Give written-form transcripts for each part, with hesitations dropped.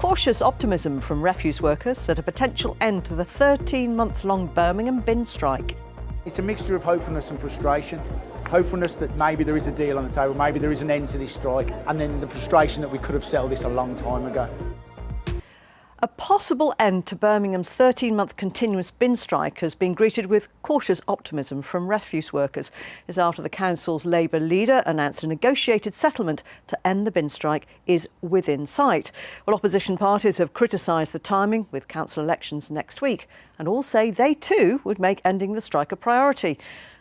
Cautious optimism from refuse workers at a potential end to the 13-month-long Birmingham bin strike. It's a mixture of hopefulness and frustration. Hopefulness that maybe there is a deal on the table, maybe there is an end to this strike, and then the frustration that we could have settled this a long time ago. A possible end to Birmingham's 13-month continuous bin strike has been greeted with cautious optimism from refuse workers. It's after the council's Labour leader announced a negotiated settlement to end the bin strike is within sight. Well, opposition parties have criticised the timing with council elections next week and all say they too would make ending the strike a priority.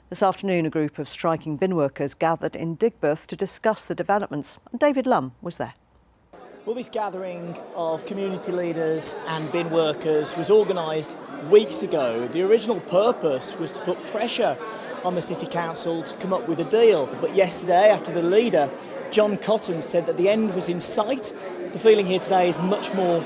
This afternoon, a group of striking bin workers gathered in Digbeth to discuss the developments. And David Lumb was there. Well, this gathering of community leaders and bin workers was organised weeks ago. The original purpose was to put pressure on the City Council to come up with a deal. But yesterday, after the leader, John Cotton, said that the end was in sight, the feeling here today is much more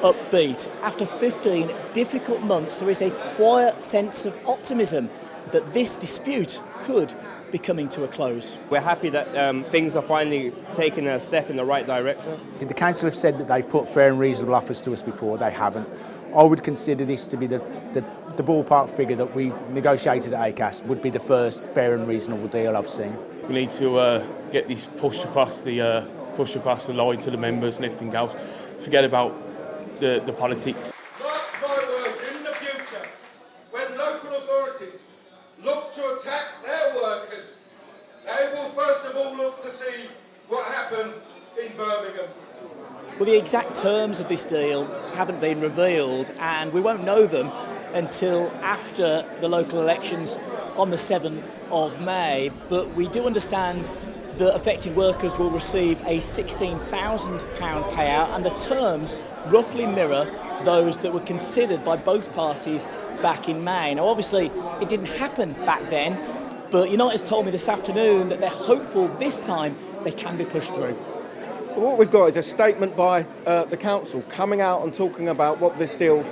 upbeat. After 15 difficult months, there is a quiet sense of optimism that this dispute could be coming to a close. We're happy that things are finally taking a step in the right direction. The council have said that they've put fair and reasonable offers to us before. They haven't. I would consider this to be the ballpark figure that we negotiated at ACAS would be the first fair and reasonable deal I've seen. We need to get this pushed across the line to the members and everything else. Forget about the politics. Mark my words, in the future, when local authorities look to attack their workers, they will first of all look to see what happened in Birmingham. Well, the exact terms of this deal haven't been revealed, and we won't know them until after the local elections on the 7th of May. But we do understand that affected workers will receive a £16,000 payout, and the terms roughly mirror those that were considered by both parties back in May. Now, obviously, it didn't happen back then, but United's told me this afternoon that they're hopeful this time they can be pushed through. What we've got is a statement by the council coming out and talking about what this deal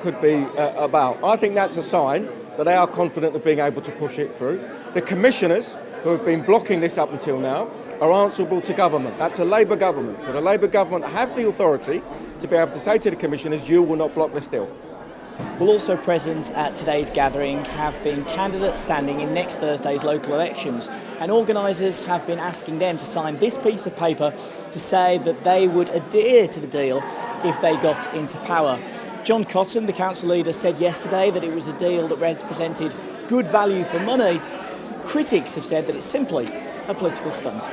could be about. I think that's a sign that they are confident of being able to push it through. The commissioners who have been blocking this up until now are answerable to government. That's a Labour government. So the Labour government have the authority to be able to say to the commissioners, you will not block this deal. Well, also present at today's gathering have been candidates standing in next Thursday's local elections, and organisers have been asking them to sign this piece of paper to say that they would adhere to the deal if they got into power. John Cotton, the council leader, said yesterday that it was a deal that represented good value for money. Critics have said that it's simply a political stunt.